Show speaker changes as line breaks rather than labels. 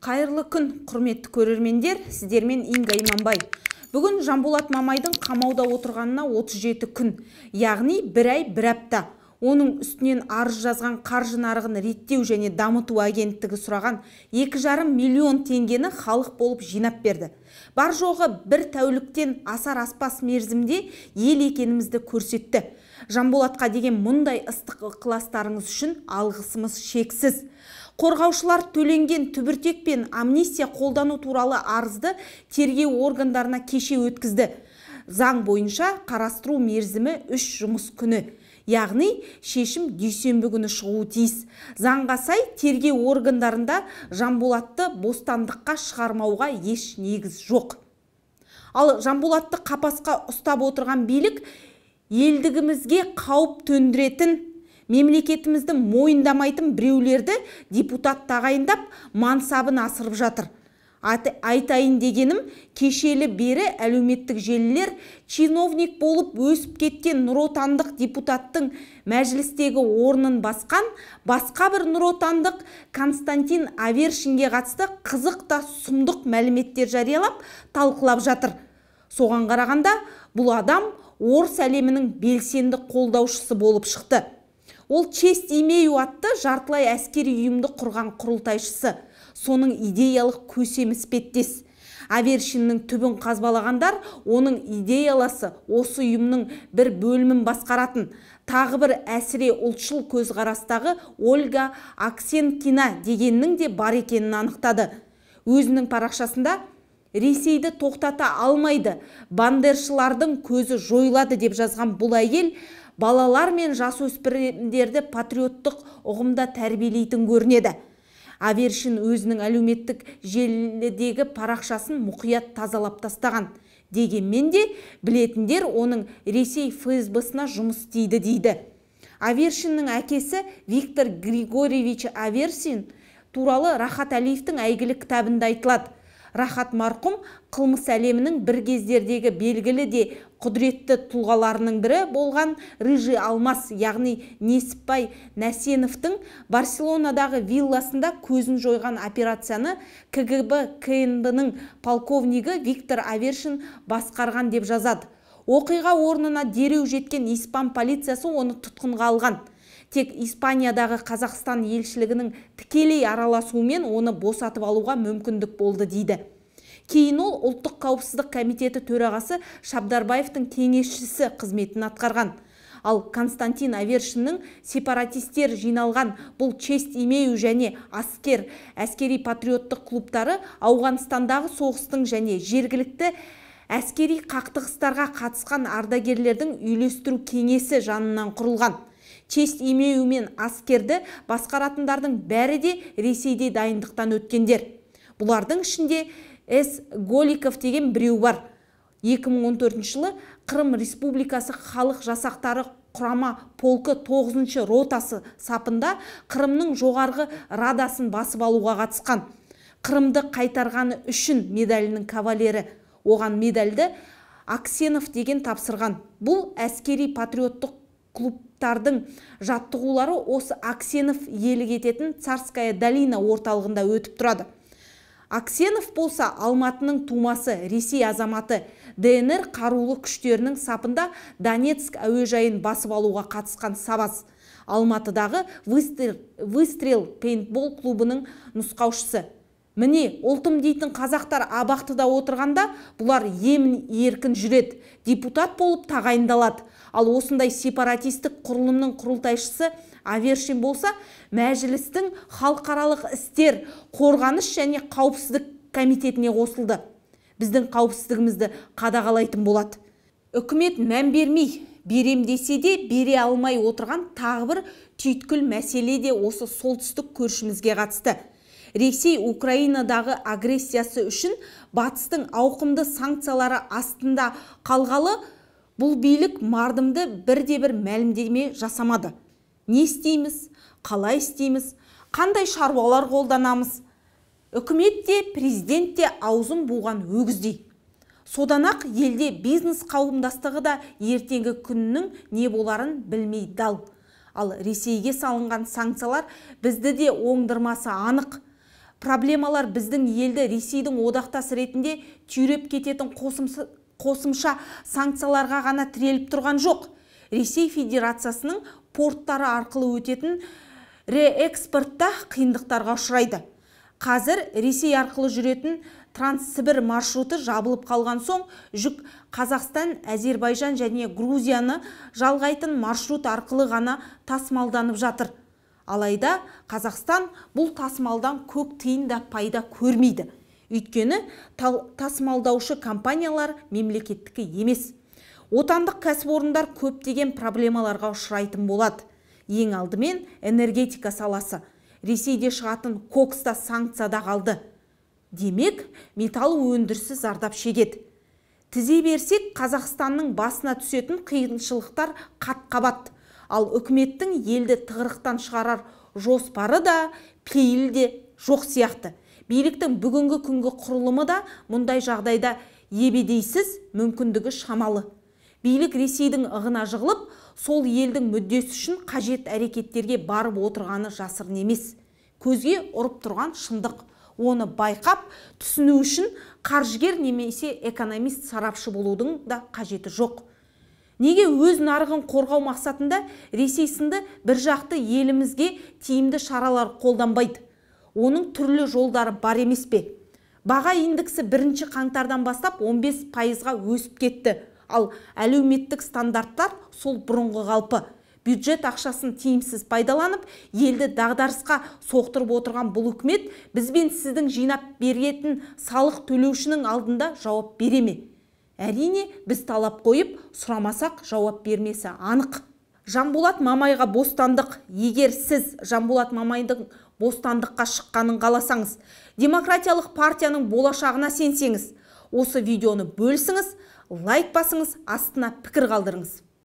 Қайырлы күн, құрметті көрермендер, сіздермен Инга Иманбай. Бүгін Жанболат Мамайдың қамауда отырғанына 37 күн, яғни бір ай, бір апта. Оның үстінен арыз жазған қаржы нарығын реттеу және дамыту агенттігі сұраған 2,5 миллион теңгені халық болып жинап берді. Бар жоғы бір тәуліктен асар аспас мерзімде ел екенімізді көрсетті. Жанболатқа деген мұндай ыстық ықыластарыңыз үшін алғысымыз шексіз. Қорғаушылар төленген түбіртек пен амнистия қолдану туралы арызды тергеу органдарына кеше өткізді. Заң бойынша қарастыру мерзімі 3 жұмыс күні. Яғни шешім дүйсенбі күні шығуы тиіс. Заңға сай тергеу органдарында Жанболатты бостандыққа шығармауға еш негіз жоқ. Ал Жанболатты қапасқа ұстап отырған билік елдігімізге қауіп төндіретін, мемлекетімізді мойындамайтын біреулерді депутат тағайындап мансабын асырып жатыр. Айтайын дегенім, кешелі бері әлеуметтік желілер чиновник болып өсіп кеткен нұротандық депутаттың мәжілістегі орнын басқан басқа бір нұротандық Константин Авершинге қатысты қызық та сұмдық мәліметтер жариялап талқылап жатыр. Соған қарағанда бұл адам орыс әлемінің белсенді қолдаушысы болып шықты. Ол Честь имею атты жартылай әскери ұйымды құрған құрылтайшысы. Соның идеялық көсем іспеттес. Авершиннің түбін қазбалағандар оның идеяласы осы ұйымның бір бөлімін басқаратын. Тағы бір әсіре ұлтшыл көзқарастағы Ольга Аксенкина дегеннің де бар екенін анықтады. Өзінің парақшасында Ресейді тоқтата алмайды, бандершылардың көзі жойылады деп жазған бұл әйел балалар мен жасөспірімдерді патриоттық ұғымда тәрбиелейтін көрінеді. Авершин өзінің әлеуметтік желідегі парақшасын мұқият тазалап тастаған. Дегенмен де білетіндер оның Ресей ФСБ-сына жұмыс істейді дейді. Авершиннің әкесі Виктор Григорьевич Авершин туралы Рахат Әлиевтің әйгілі кітабында айтылады. Рахат марқұм қылмыс әлемінің бір кездердегі белгілі де құдіретті тұлғаларының бірі болған Рыжий Алмас, яғни Несіпбай Нәсеновтың Барселонадағы вилласында көзін жойған операцияны КГБ КНБ-ның полковнигі Виктор Авершин басқарған деп жазады. Оқиға орнына дереу жеткен испан полициясы оны тұтқынға алған. Тек Испаниядағы Қазақстан елшілігінің тікелей араласуымен оны босатып алуға мүмкіндік болды дейді. Кейін ол ұлттық қауіпсіздік комитеті төрағасы Шабдарбаевтың кеңесшісі қызметін атқарған. Ал Константин Авершиннің сепаратистер жиналған бұл Честь имею және әскери патриоттық клубтары Ауғанстандағы соғыстың және жергілікті әскери қақтығыстарға қатысқан ардагерлердің үйлестіру кеңесі жанынан құрылған. Честь имею мен аскерді басқаратындардың бәрі де Ресейде дайындықтан өткендер. Бұлардың ішінде С. Голиков деген біреу бар. 2014 жылы Қырым Республикасы халық жасақтары құрама полкі 9-шы ротасы сапында Қырымның жоғарғы радасын басып алуға қатысқан. Қырымды қайтарғаны үшін медалінің кавалері. Оған медальді Аксенов деген тапсырған. Бұл әскери патриоттық клубтардың жаттығулары осы Аксенов иелік ететін Царская долина орталығында өтіп тұрады. Аксенов болса Алматының тумасы, Ресей азаматы, ДНР қарулы күштерінің сапында Донецк әуежайын басып алуға қатысқан сабаз. Алматыдағы Выстрел пейнтбол клубының нұсқаушысы. Міне, ұлтым дейтін қазақтар абақтыда отырғанда бұлар емін еркін жүреді, депутат болып тағайындалады. Ал осындай сепаратистік құрылымның құрылтайшысы Авершин болса, мәжілістің халықаралық істер, қорғаныс және қауіпсіздік комитетіне қосылды. Біздің қауіпсіздігімізді қадағалайтын болады. Үкімет мән бермей, берем десе де бере алмай отырған тағы бір түйткіл мәселе де осы солтүстік көршімізге қатысты. Ресей Украинадағы агрессиясы үшін батыстың ауқымды санкциялары астында қалғалы, бұл билік мардымды бірде-бір мәлімдеме жасамады. Не істейміз, қалай істейміз, қандай шаруалар қолданамыз? Үкімет те, президент те аузын буған өгіздей. Содан-ақ елде бизнес қауымдастығы да ертеңгі күннің не боларын білмей дал. Ал Ресейге салынған санкциялар бізді де оңдырмасы анық. проблемалар біздің елді Ресейдің одақтас ретінде түйреп кететін қосымша санкцияларға ғана тіреліп тұрған жоқ. Ресей Федерациясының порттары арқылы өтетін реэкспортта қиындықтарға ұшырайды. Қазір Ресей арқылы жүретін Транссібір маршруты жабылып қалған соң, жүк Қазақстан, Әзербайжан және Грузияны жалғайтын маршрут арқылы ғана тасымалданып жатыр. Алайда Қазақстан бұл тасымалдан көк тиын да пайда көрмейді. Өйткені тасымалдаушы компаниялар мемлекеттікі емес. Отандық кәсіпорындар көптеген проблемаларға ұшырайтын болады. Ең алдымен энергетика саласы. Ресейде шығатын кокста санкцияда қалды. Демек, металл өндірісі зардап шегеді. Тізе берсек, Қазақстанның басына түсетін қиыншылықтар қат-қабат. Ал үкіметтің елді тығырықтан шығарар жоспары да, пейілі де жоқ сияқты. Биліктің бүгінгі күнгі құрылымы да мұндай жағдайда ебедейсіз, мүмкіндігі шамалы. Билік Ресейдің ығына жығылып, сол елдің мүддесі үшін қажет әрекеттерге барып отырғаны жасырын емес. Көзге ұрып тұрған шындық. Оны байқап, түсіну үшін қаржыгер немесе экономист сарапшы болудың да қажеті жоқ. Неге өз нарығын қорғау мақсатында Ресей сынды бір жақты елімізге тиімді шаралар қолданбайды? Оның түрлі жолдары бар емес пе? Баға индексі 1 қаңтардан бастап 15%-ға өсіп кетті. Ал әлеуметтік стандарттар сол бұрынғы қалпы. Бюджет ақшасын тиімсіз пайдаланып, елді дағдарысқа соқтырып отырған бұл үкімет бізбен сіздің жинап беретін салық төлеушінің алдында жауап бере ме? Әрине, біз талап қойып, сұрамасақ жауап бермесі анық. Жанболат Мамайға бостандық. Егер сіз Жанболат Мамайдың бостандыққа шыққанын қаласаңыз, демократиялық партияның болашағына сенсеңіз, осы видеоны бөлісіңіз, лайк басыңыз, астына пікір қалдырыңыз.